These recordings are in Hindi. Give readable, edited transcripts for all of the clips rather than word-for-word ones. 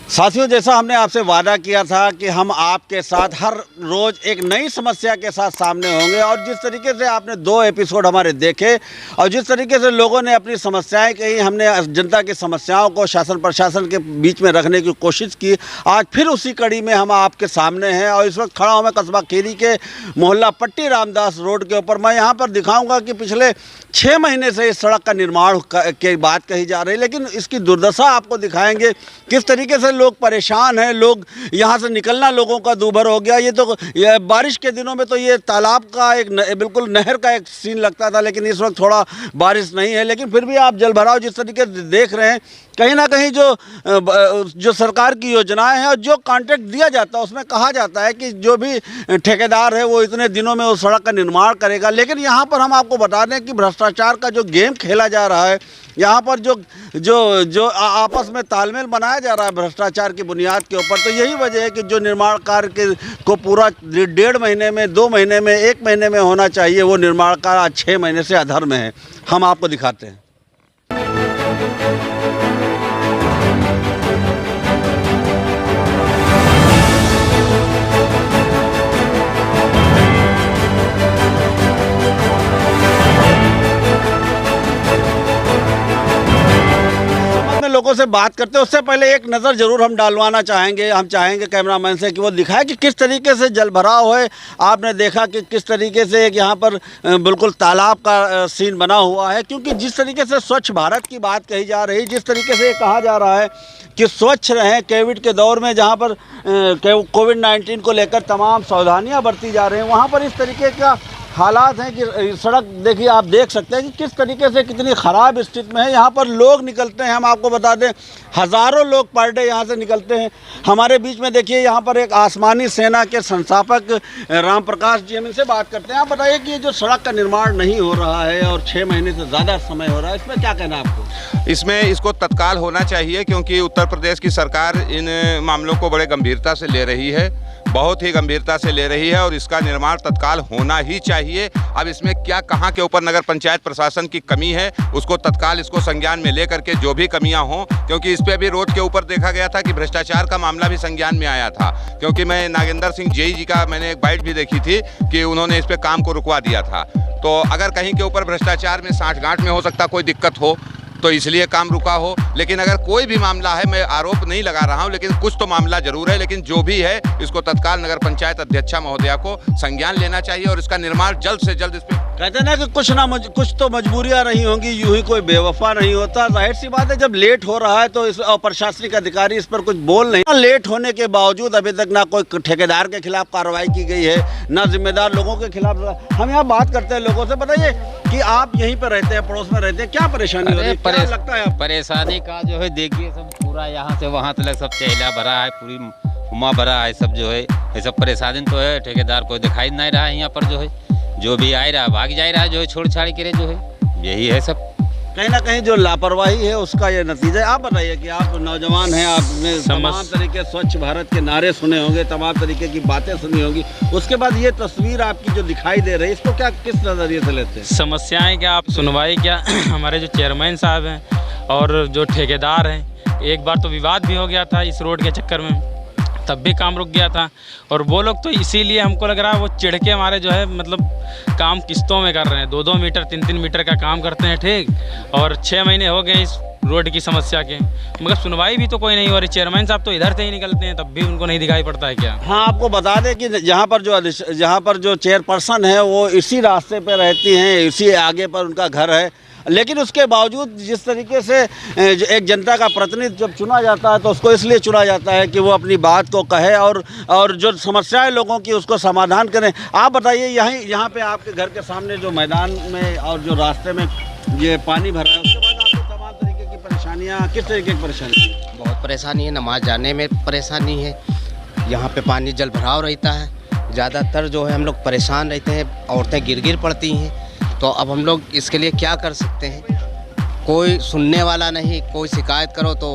साथियों, जैसा हमने आपसे वादा किया था कि हम आपके साथ हर रोज़ एक नई समस्या के साथ सामने होंगे और जिस तरीके से आपने 2 एपिसोड हमारे देखे और जिस तरीके से लोगों ने अपनी समस्याएं कही, हमने जनता की समस्याओं को शासन प्रशासन के बीच में रखने की कोशिश की। आज फिर उसी कड़ी में हम आपके सामने हैं और इस वक्त खड़ा हूँ मैं कस्बा खीरी के मोहल्ला पट्टी रामदास रोड के ऊपर। मैं यहाँ पर दिखाऊँगा कि पिछले 6 महीने से इस सड़क का निर्माण की बात कही जा रही है, लेकिन इसकी दुर्दशा आपको दिखाएंगे। किस तरीके से लोग परेशान हैं, लोग यहाँ से निकलना लोगों का दूभर हो गया। ये बारिश के दिनों में तो ये तालाब का एक बिल्कुल नहर का एक सीन लगता था, लेकिन इस वक्त थोड़ा बारिश नहीं है, लेकिन फिर भी आप जल भराव जिस तरीके से देख रहे हैं, कहीं ना कहीं जो सरकार की योजनाएं हैं और जो कॉन्ट्रैक्ट दिया जाता है उसमें कहा जाता है कि जो भी ठेकेदार है वो इतने दिनों में उस सड़क का निर्माण करेगा। लेकिन यहाँ पर हम आपको बता दें कि भ्रष्टाचार का जो गेम खेला जा रहा है, यहाँ पर जो आपस में तालमेल बनाया जा रहा है भ्रष्टाचार की बुनियाद के ऊपर, तो यही वजह है कि जो निर्माण कार्य को पूरा 1.5 महीने में, 2 महीने में, 1 महीने में होना चाहिए, वो निर्माण कार्य आज 6 महीने से अधर में है। हम आपको दिखाते हैं। लोगों से बात करते हैं उससे पहले एक नज़र ज़रूर हम डालवाना चाहेंगे। हम चाहेंगे कैमरामैन से कि वो दिखाए कि किस तरीके से जल भराव है। आपने देखा कि किस तरीके से एक यहाँ पर बिल्कुल तालाब का सीन बना हुआ है, क्योंकि जिस तरीके से स्वच्छ भारत की बात कही जा रही, जिस तरीके से कहा जा रहा है कि स्वच्छ रहें कोविड के दौर में, जहाँ पर कोविड-19 को लेकर तमाम सावधानियाँ बरती जा रही हैं, वहाँ पर इस तरीके का हालात हैं कि सड़क देखिए, आप देख सकते हैं कि किस तरीके से कितनी ख़राब स्थिति में है। यहाँ पर लोग निकलते हैं, हम आपको बता दें हज़ारों लोग पर डे यहाँ से निकलते हैं। हमारे बीच में देखिए यहाँ पर एक आसमानी सेना के संस्थापक राम प्रकाश जी, हम इनसे बात करते हैं। आप बताइए कि ये जो सड़क का निर्माण नहीं हो रहा है और 6 महीने से ज़्यादा समय हो रहा है, इसमें क्या कहना है आपको? इसको तत्काल होना चाहिए, क्योंकि उत्तर प्रदेश की सरकार इन मामलों को बड़े गंभीरता से ले रही है, बहुत ही गंभीरता से ले रही है और इसका निर्माण तत्काल होना ही चाहिए। अब इसमें क्या कहाँ के ऊपर नगर पंचायत प्रशासन की कमी है, उसको तत्काल इसको संज्ञान में ले करके जो भी कमियां हों, क्योंकि इस पे भी रोड के ऊपर देखा गया था कि भ्रष्टाचार का मामला भी संज्ञान में आया था। क्योंकि मैं नागेंद्र सिंह जेई जी का मैंने एक बाइट भी देखी थी कि उन्होंने इस पे काम को रुकवा दिया था। तो अगर कहीं के ऊपर भ्रष्टाचार में साँठगांठ में हो सकता कोई दिक्कत हो तो इसलिए काम रुका हो, लेकिन अगर कोई भी मामला है, मैं आरोप नहीं लगा रहा हूं, लेकिन कुछ तो मामला जरूर है, लेकिन जो भी है इसको तत्काल नगर पंचायत अध्यक्षा महोदया को संज्ञान लेना चाहिए और इसका निर्माण जल्द से जल्द। इस पे कहते हैं ना कि कुछ तो मजबूरियां रही होंगी, यूं ही कोई बेवफा नहीं होता। जाहिर सी बात है, जब लेट हो रहा है तो इस प्रशासनिक अधिकारी इस पर कुछ बोल नहीं। लेट होने के बावजूद अभी तक ना कोई ठेकेदार के खिलाफ कार्रवाई की गई है, ना जिम्मेदार लोगों के खिलाफ। हम यहाँ बात करते हैं लोगों से। बताइए कि आप यहीं पर रहते हैं, पड़ोस में रहते हैं, क्या परेशानी हो रही है, क्या लगता है? परेशानी का जो है देखिए, सब पूरा यहाँ से वहाँ तक सब चेहला भरा है, पूरी उमा भरा है, सब जो है ये सब परेशानी तो है। ठेकेदार को दिखाई नहीं रहा है यहाँ पर, जो है जो भी आ रहा भाग जा रहा है, जो है छोड़ छाड़ के जो है यही है सब। कहीं ना कहीं जो लापरवाही है उसका ये नतीजा है। आप बताइए कि आप नौजवान हैं, आपने तमाम तरीके स्वच्छ भारत के नारे सुने होंगे, तमाम तरीके की बातें सुनी होंगी, उसके बाद ये तस्वीर आपकी जो दिखाई दे रही है, इसको क्या किस नज़रिए से लेते हैं? समस्याएं क्या, आप सुनवाई क्या? हमारे जो चेयरमैन साहब हैं और जो ठेकेदार हैं, एक बार तो विवाद भी हो गया था इस रोड के चक्कर में, तब भी काम रुक गया था। और वो लोग तो इसीलिए हमको लग रहा है वो चिढ़ के हमारे जो है मतलब काम किस्तों में कर रहे हैं, 2-2 मीटर 3-3 मीटर का काम करते हैं, ठीक। और 6 महीने हो गए इस रोड की समस्या के, मगर सुनवाई भी तो कोई नहीं हो रही। चेयरमैन साहब तो इधर से ही निकलते हैं, तब भी उनको नहीं दिखाई पड़ता है क्या? हाँ, आपको बता दें कि जहाँ पर जो चेयरपर्सन है वो इसी रास्ते पे रहती हैं, इसी आगे पर उनका घर है, लेकिन उसके बावजूद जिस तरीके से एक जनता का प्रतिनिधि जब चुना जाता है तो उसको इसलिए चुना जाता है कि वो अपनी बात को कहे और जो समस्याएं लोगों की उसको समाधान करें। आप बताइए, यहाँ पे आपके घर के सामने जो मैदान में और जो रास्ते में ये पानी भरा है, उसके बाद आपको तमाम तरीके की परेशानियाँ, किस तरीके की परेशानी? बहुत परेशानी है, नमाज जाने में परेशानी है, यहाँ पे पानी जल भराव रहता है, ज़्यादातर जो है हम लोग परेशान रहते हैं, औरतें गिर पड़ती हैं। तो अब हम लोग इसके लिए क्या कर सकते हैं? कोई सुनने वाला नहीं, कोई शिकायत करो तो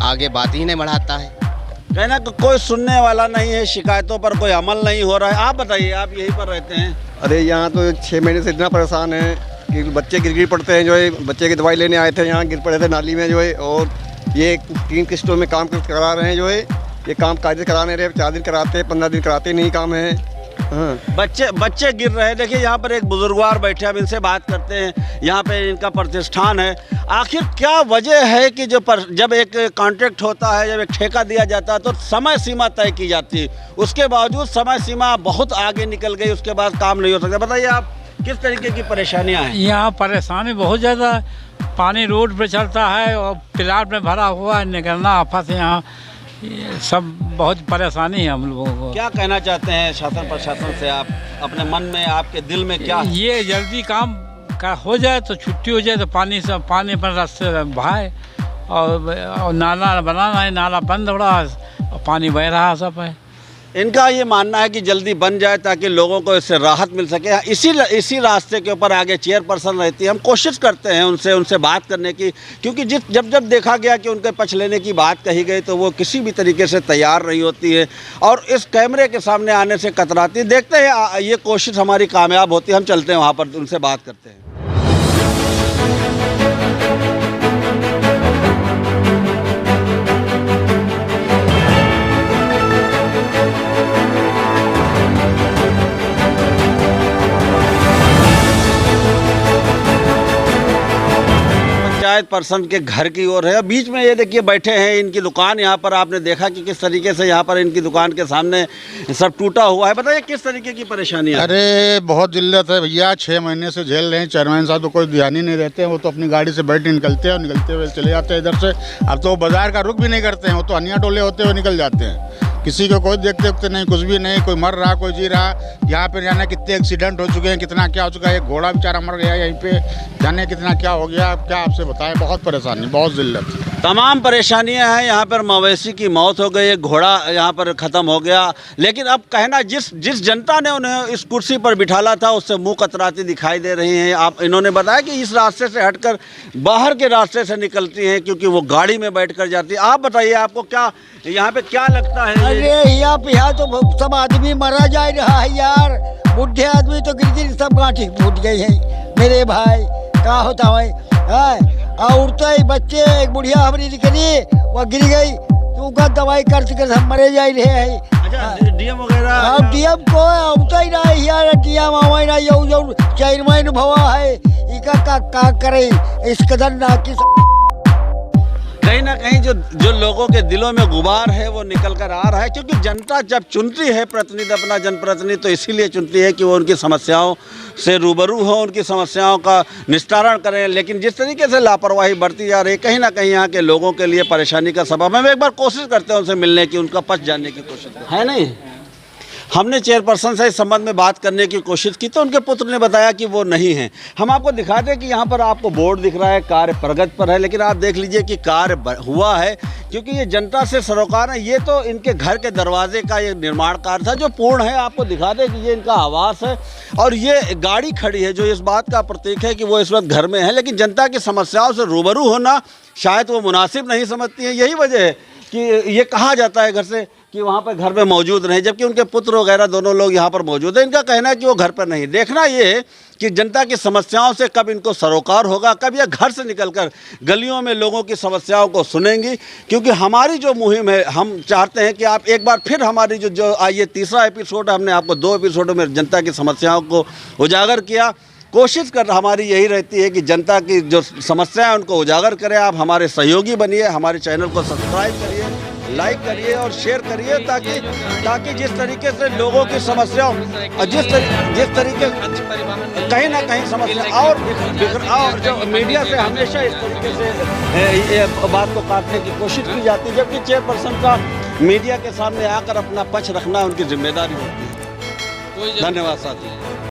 आगे बात ही नहीं बढ़ाता है। कहना कि कोई सुनने वाला नहीं है, शिकायतों पर कोई अमल नहीं हो रहा है। आप बताइए, आप यहीं पर रहते हैं? अरे यहाँ तो 6 महीने से इतना परेशान है कि बच्चे गिर पड़ते हैं, जो है बच्चे की दवाई लेने आए थे, यहाँ गिर पड़े थे नाली में जो है, और ये 3 किस्तों में काम करा रहे हैं जो है, ये काम कायदे करा नहीं रहे, 4 दिन कराते हैं, 15 दिन कराते नहीं काम है। हाँ। बच्चे गिर रहे हैं। देखिए यहाँ पर एक बुजुर्गवार बैठे, अब इनसे बात करते हैं। यहाँ पे इनका प्रतिष्ठान है। आखिर क्या वजह है कि जब एक कॉन्ट्रैक्ट होता है, जब एक ठेका दिया जाता है तो समय सीमा तय की जाती है, उसके बावजूद समय सीमा बहुत आगे निकल गई, उसके बाद काम नहीं हो सकता। बताइए आप किस तरीके की परेशानियाँ हैं? यहाँ परेशानी बहुत ज़्यादा, पानी रोड पे चलता है और प्लाट में भरा हुआ है, निकलना आफत है। यहाँ ये सब बहुत परेशानी है हम लोगों को। क्या कहना चाहते हैं शासन प्रशासन से आप? अपने मन में, आपके दिल में क्या है? ये जल्दी काम का हो जाए तो छुट्टी हो जाए तो पानी पर रास्ते बहाए, और नाला बनाना है, नाला बंद हो रहा है और पानी बह रहा सब है। इनका ये मानना है कि जल्दी बन जाए ताकि लोगों को इससे राहत मिल सके। इसी रास्ते के ऊपर आगे चेयरपर्सन रहती है। हम कोशिश करते हैं उनसे बात करने की, क्योंकि जब देखा गया कि उनके पक्ष लेने की बात कही गई तो वो किसी भी तरीके से तैयार नहीं होती है और इस कैमरे के सामने आने से कतराती। देखते हैं ये कोशिश हमारी कामयाब होती है। हम चलते हैं वहाँ पर, उनसे बात करते हैं। पंचायत पर्सन के घर की ओर है। बीच में ये देखिए बैठे हैं, इनकी दुकान यहाँ पर आपने देखा कि किस तरीके से यहाँ पर इनकी दुकान के सामने सब टूटा हुआ है। बताइए किस तरीके की परेशानी है? अरे बहुत जिल्लत है भैया, 6 महीने से झेल रहे हैं। चेयरमैन साहब तो कोई ध्यान ही नहीं रहते हैं, वो तो अपनी गाड़ी से बैठ निकलते हैं और निकलते हुए चले जाते हैं इधर से। अब तो बाजार का रुख भी नहीं करते हैं, वो तो अनिया टोले होते हुए निकल जाते हैं। किसी को कोई देखते नहीं, कुछ भी नहीं, कोई मर रहा कोई जी रहा। यहाँ पे जाने कितने एक्सीडेंट हो चुके हैं, कितना क्या हो चुका है। एक घोड़ा बेचारा मर गया यहीं पे, जाने कितना क्या हो गया। अब क्या आपसे बताएं, बहुत परेशानी, बहुत जिल्लत, तमाम परेशानियां हैं। यहाँ पर मवेशी की मौत हो गई, एक घोड़ा यहाँ पर ख़त्म हो गया। लेकिन अब कहना, जिस जनता ने उन्हें इस कुर्सी पर बिठाला था उससे मुंह कतराती दिखाई दे रही हैं। आप इन्होंने बताया कि इस रास्ते से हटकर बाहर के रास्ते से निकलती हैं क्योंकि वो गाड़ी में बैठकर जाती है। आप बताइए, आपको क्या यहाँ पे क्या लगता है? अरे यहाँ तो सब आदमी मरा जा रहा है यार। बुढ़े आदमी तो गिर सब गांठी फूट गई है मेरे भाई। क्या होता है और तो एक बच्चे, एक बुढ़िया हमारी निकली, वो गिर गई तो उनका दवाई करते हम मरे जा रहे हैं। अच्छा, डीएम वगैरह? हाँ, डीएम को होता ही रहा है यार। डीएम आवा ना यो चेयरमैन भवा है, इका का करे इस कदर ना कि कहीं ना कहीं जो लोगों के दिलों में गुबार है वो निकल कर आ रहा है। क्योंकि जनता जब चुनती है प्रतिनिधि, अपना जनप्रतिनिधि, तो इसीलिए चुनती है कि वो उनकी समस्याओं से रूबरू हो, उनकी समस्याओं का निस्तारण करें। लेकिन जिस तरीके से लापरवाही बढ़ती जा रही है, कहीं ना कहीं यहाँ के लोगों के लिए परेशानी का सबब है। मैं एक बार कोशिश करते हैं उनसे मिलने की, उनका पक्ष जानने की कोशिश करते है। नहीं, हमने चेयरपर्सन से इस संबंध में बात करने की कोशिश की तो उनके पुत्र ने बताया कि वो नहीं हैं। हम आपको दिखाते हैं कि यहाँ पर आपको बोर्ड दिख रहा है, कार्य प्रगति पर है, लेकिन आप देख लीजिए कि कार्य हुआ है क्योंकि ये जनता से सरोकार है। ये तो इनके घर के दरवाजे का ये निर्माण कार्य था जो पूर्ण है। आपको दिखा दें कि ये इनका आवास है और ये गाड़ी खड़ी है जो इस बात का प्रतीक है कि वो इस वक्त घर में है। लेकिन जनता की समस्याओं से रूबरू होना शायद वो मुनासिब नहीं समझती है। यही वजह है कि ये कहा जाता है घर से कि वहाँ पर घर में मौजूद नहीं, जबकि उनके पुत्र वगैरह दोनों लोग यहाँ पर मौजूद हैं। इनका कहना है कि वो घर पर नहीं। देखना ये है कि जनता की समस्याओं से कब इनको सरोकार होगा, कब ये घर से निकलकर गलियों में लोगों की समस्याओं को सुनेंगी। क्योंकि हमारी जो मुहिम है, हम चाहते हैं कि आप एक बार फिर हमारी जो ये तीसरा एपिसोड, हमने आपको 2 एपिसोडों में जनता की समस्याओं को उजागर किया। कोशिश कर हमारी यही रहती है कि जनता की जो समस्याएं उनको उजागर करें। आप हमारे सहयोगी बनिए, हमारे चैनल को सब्सक्राइब करिए, लाइक करिए और शेयर करिए ताकि जिस तरीके से लोगों की समस्याओं और जिस तरीके कहीं ना कहीं समस्या और जो मीडिया से हमेशा इस तरीके से ये बात को काटने की कोशिश की जाती है, जबकि चेयरपर्सन का मीडिया के सामने आकर अपना पक्ष रखना उनकी जिम्मेदारी होती है। धन्यवाद साथी।